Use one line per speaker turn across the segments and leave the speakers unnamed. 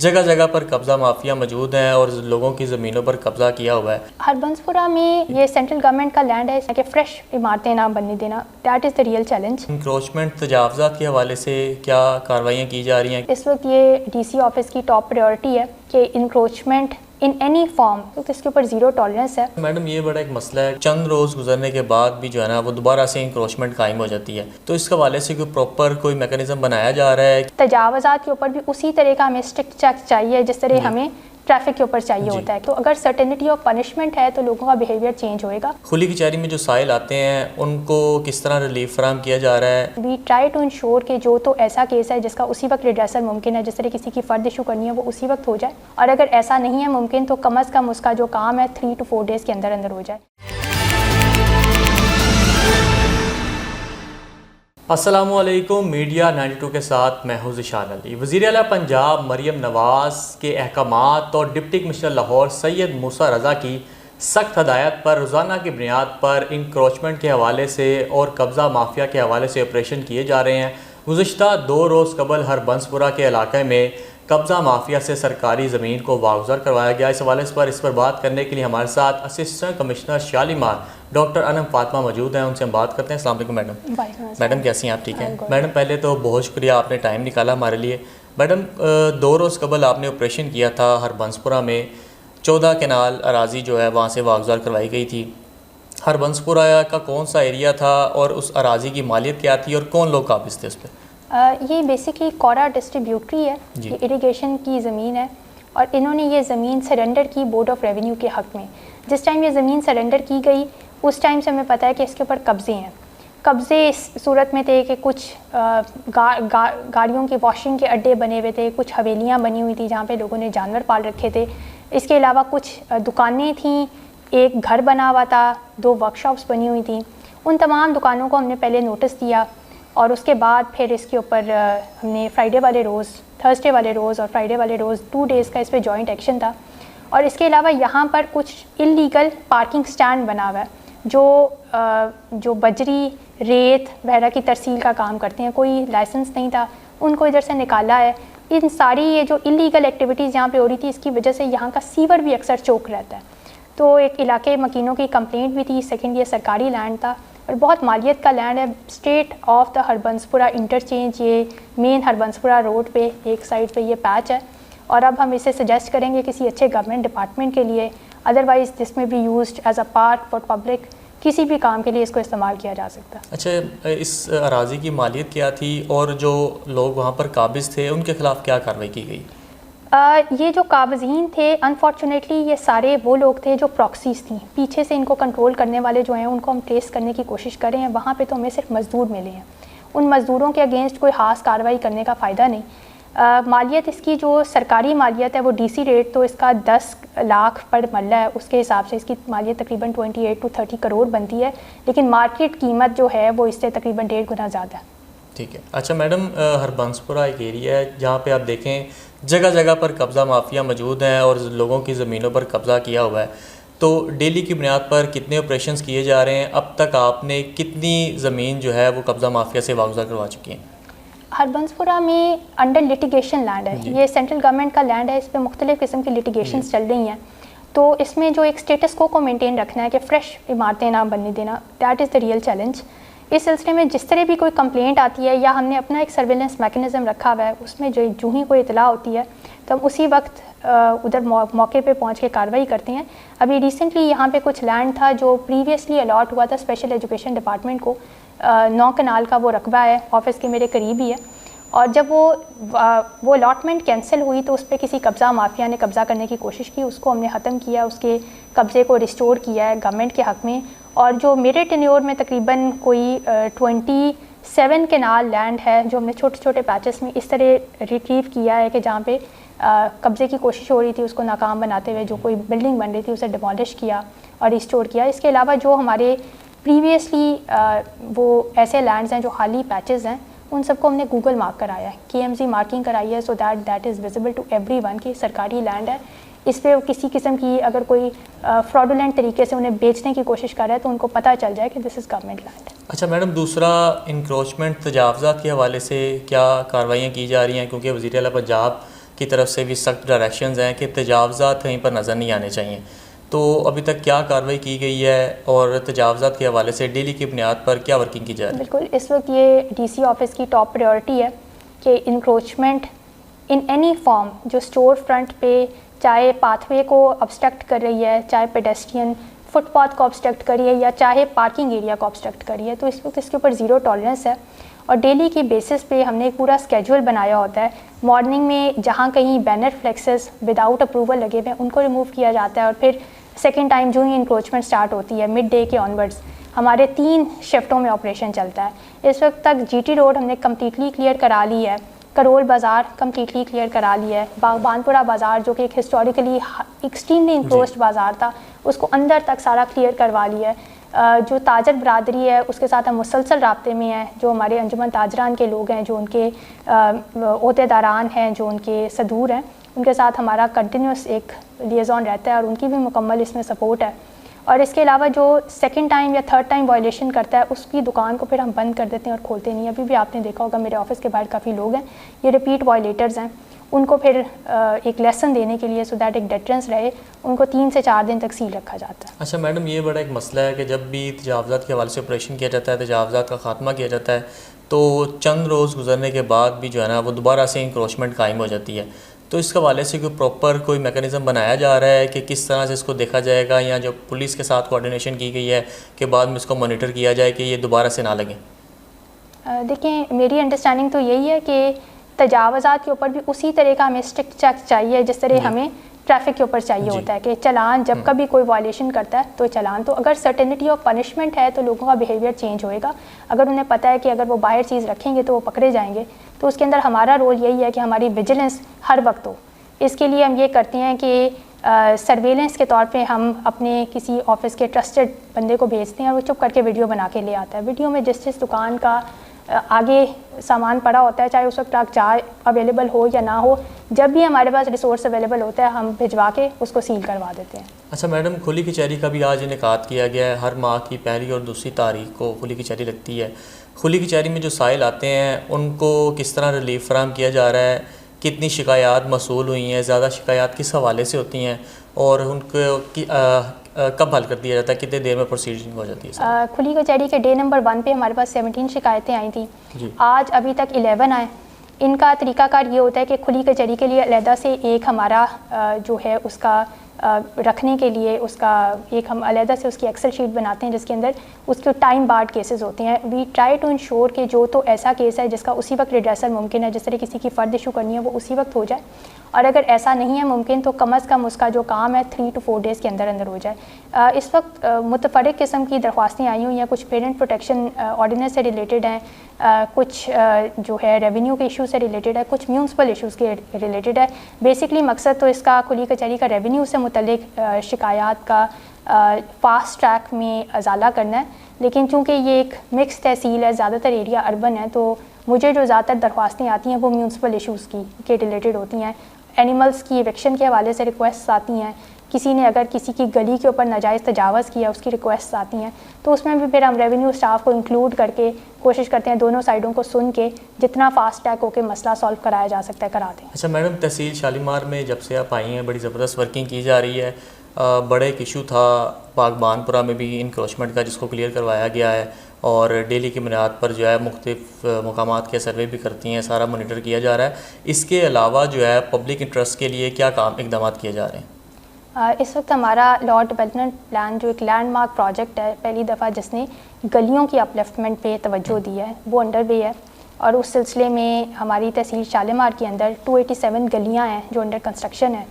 جگہ جگہ پر قبضہ مافیا موجود ہیں اور لوگوں کی زمینوں پر قبضہ کیا ہوا ہے.
ہربنسپورہ میں یہ سینٹرل گورنمنٹ کا لینڈ ہے کہ فریش عمارتیں نہ بننے دینا. That is the real challenge.
Encroachment تجاوزات کے حوالے سے کیا کارروائیاں کی جا رہی ہیں؟
اس وقت یہ ڈی سی آفس کی ٹاپ پریورٹی ہے کہ انکروچمنٹ ان اینی فارم، اس کے اوپر زیرو ٹالرنس ہے.
میڈم یہ بڑا ایک مسئلہ ہے، چند روز گزرنے کے بعد بھی جو ہے نا وہ دوبارہ سے انکروچمنٹ قائم ہو جاتی ہے، تو اس کے حوالے سے کوئی پراپر کوئی میکانزم بنایا جا رہا ہے؟
تجاوزات کے اوپر بھی اسی طرح کا ہمیں اسٹرکٹ چیک چاہیے جس طرح ہمیں ٹریفک کے اوپر چاہیے ہوتا ہے. تو اگر سرٹینٹی آف پنشمنٹ ہے تو لوگوں کا بیہیویئر چینج ہوئے گا.
کھلی کچہری میں جو سائل آتے ہیں ان کو کس طرح ریلیف فراہم کیا جا رہا ہے؟
وی ٹرائی ٹو انشور کہ جو تو ایسا کیس ہے جس کا اسی وقت ریڈریسل ممکن ہے، جس طرح کسی کی فرد ایشو کرنی ہے وہ اسی وقت ہو جائے، اور اگر ایسا نہیں ہے ممکن تو کم از کم اس کا جو کام ہے 3 to 4 days کے اندر اندر ہو جائے.
السلام علیکم. میڈیا 92 کے ساتھ میں ہوں ذیشان علی. وزیر اعلیٰ پنجاب مریم نواز کے احکامات اور ڈپٹی کمشنر لاہور سید موسیٰ رضا کی سخت ہدایت پر روزانہ کی بنیاد پر انکروچمنٹ کے حوالے سے اور قبضہ مافیا کے حوالے سے آپریشن کیے جا رہے ہیں. گزشتہ 2 روز قبل ہربنسپورہ کے علاقے میں قبضہ مافیا سے سرکاری زمین کو واگزار کروایا گیا. اس حوالے اس پر بات کرنے کے لیے ہمارے ساتھ اسسٹنٹ کمشنر شالیمار ڈاکٹر انم فاطمہ موجود ہیں. ان سے ہم بات کرتے ہیں. السلام علیکم میڈم. میڈم کیسی ہیں آپ؟ ٹھیک ہیں میڈم. پہلے تو بہت شکریہ آپ نے ٹائم نکالا ہمارے لیے. میڈم 2 روز قبل آپ نے آپریشن کیا تھا ہربنسپورہ میں، 14 کنال اراضی جو ہے وہاں سے واگزار کروائی گئی تھی. ہربنسپورہ کا کون سا ایریا تھا اور اس اراضی کی مالیت کیا تھی اور کون لوگ قابض تھے اس پہ؟
یہ بیسکلی کورا ڈسٹریبیوٹری ہے، یہ اریگیشن کی زمین ہے، اور انہوں نے یہ زمین سرنڈر کی بورڈ آف ریونیو کے حق میں. جس ٹائم یہ زمین سرنڈر کی گئی اس ٹائم سے ہمیں پتہ ہے کہ اس کے اوپر قبضے ہیں. قبضے اس صورت میں تھے کہ کچھ گاڑیوں کے واشنگ کے اڈے بنے ہوئے تھے، کچھ حویلیاں بنی ہوئی تھیں جہاں پہ لوگوں نے جانور پال رکھے تھے. اس کے علاوہ کچھ دکانیں تھیں، ایک گھر بنا ہوا تھا، 2 ورک شاپس بنی ہوئی تھیں. ان تمام دکانوں کو ہم نے پہلے نوٹس دیا، اور اس کے بعد پھر اس کے اوپر ہم نے تھرسڈے والے روز اور فرائیڈے والے روز 2 days کا اس پہ جوائنٹ ایکشن تھا. اور اس کے علاوہ یہاں پر کچھ انلیگل پارکنگ سٹینڈ بنا ہوا ہے جو بجری ریت وغیرہ کی ترسیل کا کام کرتے ہیں، کوئی لائسنس نہیں تھا، ان کو ادھر سے نکالا ہے. ان ساری یہ جو انلیگل ایکٹیویٹیز یہاں پہ ہو رہی تھی اس کی وجہ سے یہاں کا سیور بھی اکثر چوک رہتا ہے. تو ایک علاقے مکینوں کی کمپلینٹ بھی تھی. سیکنڈ یہ سرکاری لینڈ تھا اور بہت مالیت کا لینڈ ہے. اسٹریٹ آف دا ہربنسپورہ انٹرچینج، یہ مین ہربنسپورہ روڈ پہ ایک سائڈ پہ یہ پیچ ہے، اور اب ہم اسے سجیسٹ کریں گے کسی اچھے گورنمنٹ ڈپارٹمنٹ کے لیے. Otherwise this may be used as a park for public, کسی بھی کام کے لیے اس کو استعمال کیا جا سکتا.
اچھا، اس اراضی کی مالیت کیا تھی اور جو لوگ وہاں پر قابض تھے ان کے خلاف کیا کارروائی کی گئی؟
یہ جو قابضین تھے انفارچونیٹلی یہ سارے وہ لوگ تھے جو پراکسیز تھیں. پیچھے سے ان کو کنٹرول کرنے والے جو ہیں ان کو ہم ٹریس کرنے کی کوشش کر رہے ہیں. وہاں پہ تو ہمیں صرف مزدور ملے ہیں، ان مزدوروں کے اگینسٹ کوئی خاص کارروائی کرنے کا فائدہ نہیں. مالیت اس کی جو سرکاری مالیت ہے وہ ڈی سی ریٹ تو اس کا 10 لاکھ پر مرلہ ہے، اس کے حساب سے اس کی مالیت تقریباً 28 to 30 کروڑ بنتی ہے، لیکن مارکیٹ قیمت جو ہے وہ اس سے تقریباً 1.5 گنا زیادہ ہے.
ٹھیک ہے. اچھا میڈم، ہربنسپورہ ایک ایریا ہے جہاں پہ آپ دیکھیں جگہ جگہ پر قبضہ مافیا موجود ہیں اور لوگوں کی زمینوں پر قبضہ کیا ہوا ہے، تو ڈیلی کی بنیاد پر کتنے آپریشنز کیے جا رہے ہیں؟ اب تک آپ نے کتنی زمین جو ہے وہ قبضہ مافیا سے واگزار کروا چکی ہیں؟
ہربنسپورہ میں انڈر لٹیگیشن لینڈ ہے، یہ سینٹرل گورنمنٹ کا لینڈ ہے، اس پہ مختلف قسم کی لٹیگیشنز چل رہی ہیں. تو اس میں جو ایک اسٹیٹس کو مینٹین رکھنا ہے کہ فریش عمارتیں نہ بننے دینا، that is the real challenge. اس سلسلے میں جس طرح بھی کوئی کمپلینٹ آتی ہے یا ہم نے اپنا ایک سرویلنس میکینزم رکھا ہوا ہے، اس میں جو ہی کوئی اطلاع ہوتی ہے تو ہم اسی وقت ادھر موقع پہ پہنچ کے کارروائی کرتے ہیں. ابھی ریسنٹلی یہاں پہ کچھ لینڈ تھا جو پریویسلی الاٹ ہوا تھا اسپیشل ایجوکیشن ڈپارٹمنٹ کو، 9 کنال کا وہ رقبہ ہے، آفس کے میرے قریب ہی ہے. اور جب وہ الاٹمنٹ کینسل ہوئی تو اس پہ کسی قبضہ مافیا نے قبضہ کرنے کی کوشش کی، اس کو ہم نے ختم کیا، اس کے قبضے کو ریسٹور کیا ہے گورنمنٹ کے حق میں. اور جو میرے ٹینیور میں تقریباً کوئی 27 کنال لینڈ ہے جو ہم نے چھوٹے چھوٹے پیچز میں اس طرح ریٹریو کیا ہے کہ جہاں پہ قبضے کی کوشش ہو رہی تھی اس کو ناکام بناتے ہوئے جو کوئی بلڈنگ بن رہی تھی اسے ڈیمالش کیا اور ریسٹور کیا. اس کے علاوہ جو ہمارے پریویسلی وہ ایسے لینڈز ہیں جو خالی پیچز ہیں ان سب کو ہم نے گوگل مارک کرایا ہے، KMZ مارکنگ کرائی ہے، so that is visible to every one کہ سرکاری لینڈ ہے. اس پہ کسی قسم کی اگر کوئی فراڈولنٹ طریقے سے انہیں بیچنے کی کوشش کر رہا ہے تو ان کو پتہ چل جائے کہ دس از گورنمنٹ لینڈ.
اچھا میڈم، دوسرا انکروچمنٹ تجاوزات کے حوالے سے کیا کارروائیاں کی جا رہی ہیں؟ کیونکہ وزیر اعلیٰ پنجاب کی طرف سے بھی سخت ڈائریکشنز ہیں کہ تجاوزات کہیں پر نظر نہیں آنے چاہیے، تو ابھی تک کیا کارروائی کی گئی ہے اور تجاوزات کے حوالے سے ڈیلی کی بنیاد پر کیا ورکنگ کی جا رہی ہے؟
بالکل، اس وقت یہ ڈی سی آفس کی ٹاپ پریورٹی ہے کہ انکروچمنٹ ان اینی فارم جو اسٹور فرنٹ پہ چاہے پاتھ وے کو obstruct کر رہی ہے، چاہے پیڈسٹرین فٹ پاتھ کو obstruct کر رہی ہے، یا چاہے پارکنگ ایریا کو obstruct کر رہی ہے، تو اس وقت اس کے اوپر زیرو ٹالرنس ہے. اور ڈیلی کی بیسس پہ ہم نے ایک پورا اسکیجول بنایا ہوتا ہے. مارننگ میں جہاں کہیں بینر فلیکسز وداؤٹ اپروول لگے ہوئے ہیں ان کو ریموو کیا جاتا ہے، اور پھر سیکنڈ ٹائم جو ہی انکروچمنٹ اسٹارٹ ہوتی ہے مڈ ڈے کے آنورڈز ہمارے 3 شفٹوں میں آپریشن چلتا ہے. اس وقت تک جی ٹی روڈ ہم نے کمپلیٹلی کلیئر کرا لی ہے، کرول بازار کمپلیٹلی کلیئر کرا لی ہے، باغبان پورہ بازار جو کہ ایک ہسٹوریکلی ایکسٹریملی انکلوزڈ بازار تھا اس کو اندر تک سارا کلیئر کروا لیا ہے. جو تاجر برادری ہے اس کے ساتھ ہم مسلسل رابطے میں ہیں، جو ہمارے انجمن تاجران کے لوگ ہیں، جو ان کے عہدے داران ہیں، جو ان کے صدور ہیں، ان کے ساتھ ہمارا کنٹینیوس ایک لیزون رہتا ہے اور ان کی بھی مکمل اس میں سپورٹ ہے. اور اس کے علاوہ جو سیکنڈ ٹائم یا تھرڈ ٹائم وائلیشن کرتا ہے اس کی دکان کو پھر ہم بند کر دیتے ہیں اور کھولتے نہیں. ابھی بھی آپ نے دیکھا ہوگا میرے آفس کے باہر کافی لوگ ہیں، یہ ریپیٹ وائلیٹرز ہیں، ان کو پھر ایک لیسن دینے کے لیے سو دیٹ ایک ڈیٹرنس رہے ان کو 3 سے 4 دن تک سیل رکھا جاتا ہے.
اچھا میڈم، یہ بڑا ایک مسئلہ ہے کہ جب بھی تجاوزات کے حوالے سے آپریشن کیا جاتا ہے، تجاوزات کا خاتمہ کیا جاتا ہے، تو چند روز گزرنے کے بعد بھی جو ہے نا وہ دوبارہ سے انکروچمنٹ قائم ہو جاتی ہے. تو اس کے حوالے سے کوئی پراپر کوئی میکانزم بنایا جا رہا ہے کہ کس طرح سے اس کو دیکھا جائے گا، یا جو پولیس کے ساتھ کوآرڈینیشن کی گئی ہے کہ بعد میں اس کو مانیٹر کیا جائے کہ یہ دوبارہ سے نہ لگیں؟
دیکھیں، میری انڈرسٹینڈنگ تو یہی ہے کہ تجاوزات کے اوپر بھی اسی طرح کا ہمیں اسٹرکٹ چیک چاہیے جس طرح ہمیں ٹریفک کے اوپر چاہیے ہوتا ہے کہ چلان جب کبھی کوئی وائلیشن کرتا ہے تو چلان، تو اگر سرٹنٹی آف پنشمنٹ ہے تو لوگوں کا بیہیویئر چینج ہوئے گا. اگر انہیں پتہ ہے کہ اگر وہ باہر چیز رکھیں گے تو وہ پکڑے جائیں گے، تو اس کے اندر ہمارا رول یہی ہے کہ ہماری ویجیلنس ہر وقت ہو. اس کے لیے ہم یہ کرتے ہیں کہ سرویلنس کے طور پہ ہم اپنے کسی آفس کے ٹرسٹڈ بندے کو بھیجتے ہیں اور وہ چپ کر کے ویڈیو بنا کے لے آتا ہے. ویڈیو میں جس دکان کا آگے سامان پڑا ہوتا ہے، چاہے اس وقت چار اویلیبل ہو یا نہ ہو، جب بھی ہمارے پاس ریسورس اویلیبل ہوتا ہے ہم بھجوا کے اس کو سیل کروا دیتے ہیں.
اچھا میڈم، کھلی کچہری کا بھی آج انعقاد کیا گیا ہے. ہر ماہ کی 1 اور 2 تاریخ کو کھلی کچہری لگتی ہے. کھلی کچہری میں جو سائل آتے ہیں ان کو کس طرح ریلیف فراہم کیا جا رہا ہے؟ کتنی شکایات موصول ہوئی ہیں؟ زیادہ شکایات کس حوالے سے ہوتی ہیں اور ان کو کب حل کر دیا جاتا ہے؟ کتنے دیر میں پروسیڈنگ ہو جاتی ہے؟
کھلی کچہری کے ڈے نمبر 1 پہ ہمارے پاس 17 شکایتیں آئی تھیں. آج ابھی تک 11 آئیں. ان کا طریقہ کار یہ ہوتا ہے کہ کھلی کچہری کے لیے علیحدہ سے ایک ہمارا جو ہے اس کا رکھنے کے لیے اس کا ایک ہم علیحدہ سے اس کی ایکسل شیٹ بناتے ہیں جس کے اندر اس کے ٹائم بارڈ کیسز ہوتے ہیں. وی ٹرائی ٹو انشور کہ جو تو ایسا کیس ہے جس کا اسی وقت ریڈریسل ممکن ہے، جس طرح کسی کی فرد ایشو کرنی ہے وہ اسی وقت ہو جائے، اور اگر ایسا نہیں ہے ممکن تو کم از کم اس کا جو کام ہے 3 to 4 ڈیز کے اندر اندر ہو جائے. اس وقت متفرق قسم کی درخواستیں آئی ہوئی ہیں، کچھ پیرنٹ پروٹیکشن آرڈیننس سے ریلیٹڈ ہیں، کچھ جو ہے ریونیو کے ایشو سے ریلیٹڈ ہے، کچھ میونسپل ایشوز کے ریلیٹڈ ہے. بیسکلی مقصد تو اس کا کھلی کچہری کا ریونیو سے متعلق شکایات کا فاسٹ ٹریک میں ازالہ کرنا ہے. لیکن چونکہ یہ ایک مکس تحصیل ہے، زیادہ تر ایریا اربن ہے، تو مجھے جو زیادہ تر درخواستیں آتی ہیں وہ میونسپل ایشوز کے ریلیٹڈ ہوتی ہیں. اینیملز کی ایوکشن کے حوالے سے ریکویسٹ آتی ہیں، کسی نے اگر کسی کی گلی کے اوپر ناجائز تجاوز کیا اس کی ریکویسٹ آتی ہیں، تو اس میں بھی پھر ہم ریونیو اسٹاف کو انکلوڈ کر کے کوشش کرتے ہیں دونوں سائڈوں کو سن کے جتنا فاسٹ ٹریک ہو کے مسئلہ سالو کرایا جا سکتا ہے کراتے ہیں.
اچھا میڈم، تحصیل شالیمار میں جب سے آپ آئی ہیں بڑی زبردست ورکنگ کی جا رہی ہے. بڑا ایک ایشو تھا باغبان پورہ میں بھی انکروچمنٹ کا، جس کو کلیئر کروایا گیا ہے، اور ڈیلی کی بنیاد پر جو ہے مختلف مقامات کے سروے بھی کرتی ہیں، سارا مانیٹر کیا جا رہا ہے. اس کے علاوہ جو ہے پبلک انٹرسٹ کے لیے کیا اقدامات کیے جا رہے ہیں؟
اس وقت ہمارا لا ڈیولپمنٹ پلان جو ایک لینڈ مارک پروجیکٹ ہے، پہلی دفعہ جس نے گلیوں کی اپلفٹمنٹ پہ توجہ دی ہے، وہ انڈر وے ہے. اور اس سلسلے میں ہماری تحصیل شالیمار کے اندر 287 گلیاں ہیں جو انڈر کنسٹرکشن ہیں.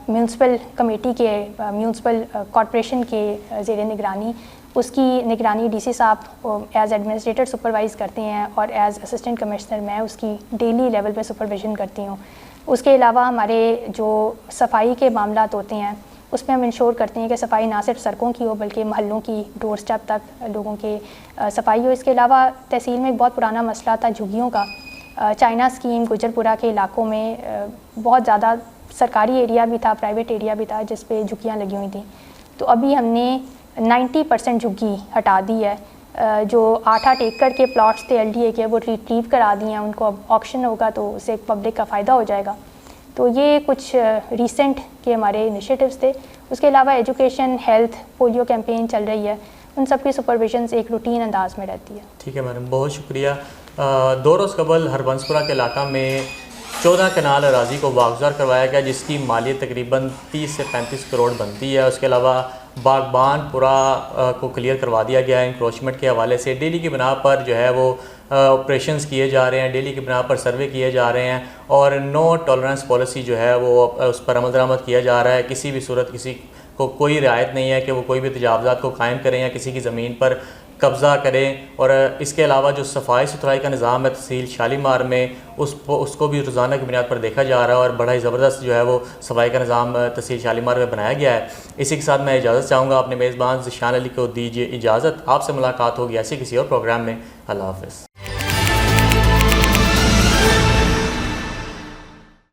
میونسپل کمیٹی کے میونسپل کارپوریشن کے زیر نگرانی، اس کی نگرانی ڈی سی صاحب ایز ایڈمنسٹریٹر سپروائز کرتے ہیں، اور ایز اسسٹنٹ کمشنر میں اس کی ڈیلی لیول پہ سپرویژن کرتی ہوں. اس کے علاوہ ہمارے جو صفائی کے معاملات ہوتے ہیں اس میں ہم انشور کرتے ہیں کہ صفائی نہ صرف سڑکوں کی ہو بلکہ محلوں کی ڈور سٹیپ تک لوگوں کے صفائی ہو. اس کے علاوہ تحصیل میں ایک بہت پرانا مسئلہ تھا جھگیوں کا. چائنا اسکیم گجرپورہ کے علاقوں میں بہت زیادہ سرکاری ایریا بھی تھا، پرائیویٹ ایریا بھی تھا جس پہ جھگیاں لگی ہوئی تھیں. تو ابھی ہم نے 90% جھگی ہٹا دی ہے. جو 8-8 ایکڑ کے پلاٹس تھے LDA کے، وہ ریٹریو کرا دی ہیں. ان کو اب آکشن ہوگا تو اس سے ایک پبلک کا فائدہ ہو جائے گا. تو یہ کچھ ریسنٹ کے ہمارے انیشیٹوز تھے. اس کے علاوہ ایجوکیشن، ہیلتھ، پولیو کیمپین چل رہی ہے، ان سب کی سپرویژنس ایک روٹین انداز میں رہتی ہے.
ٹھیک ہے میڈم، بہت شکریہ. 2 روز قبل ہربنسپورہ کے علاقہ میں 14 کنال اراضی کو واگزار کروایا گیا، جس کی مالیت تقریباً 30 سے 35 کروڑ بنتی ہے. اس کے علاوہ باغبان پورا کو کلیئر کروا دیا گیا ہے انکروچمنٹ کے حوالے سے. ڈیلی کی بنا پر جو ہے وہ آپریشنز کیے جا رہے ہیں، ڈیلی کی بنا پر سروے کیے جا رہے ہیں، اور نو ٹالرنس پالیسی جو ہے وہ اس پر عمل درآمد کیا جا رہا ہے. کسی بھی صورت کسی کو کوئی رعایت نہیں ہے کہ وہ کوئی بھی تجاوزات کو قائم کریں یا کسی کی زمین پر قبضہ کریں. اور اس کے علاوہ جو صفائی ستھرائی کا نظام ہے تحصیل شالیمار میں، اس کو بھی روزانہ کی بنیاد پر دیکھا جا رہا ہے، اور بڑا ہی زبردست جو ہے وہ صفائی کا نظام تحصیل شالیمار میں بنایا گیا ہے. اسی کے ساتھ میں اجازت چاہوں گا، اپنے میزبان ذیشان علی کو دیجیے اجازت. آپ سے ملاقات ہوگی ایسے کسی اور پروگرام میں. اللہ حافظ.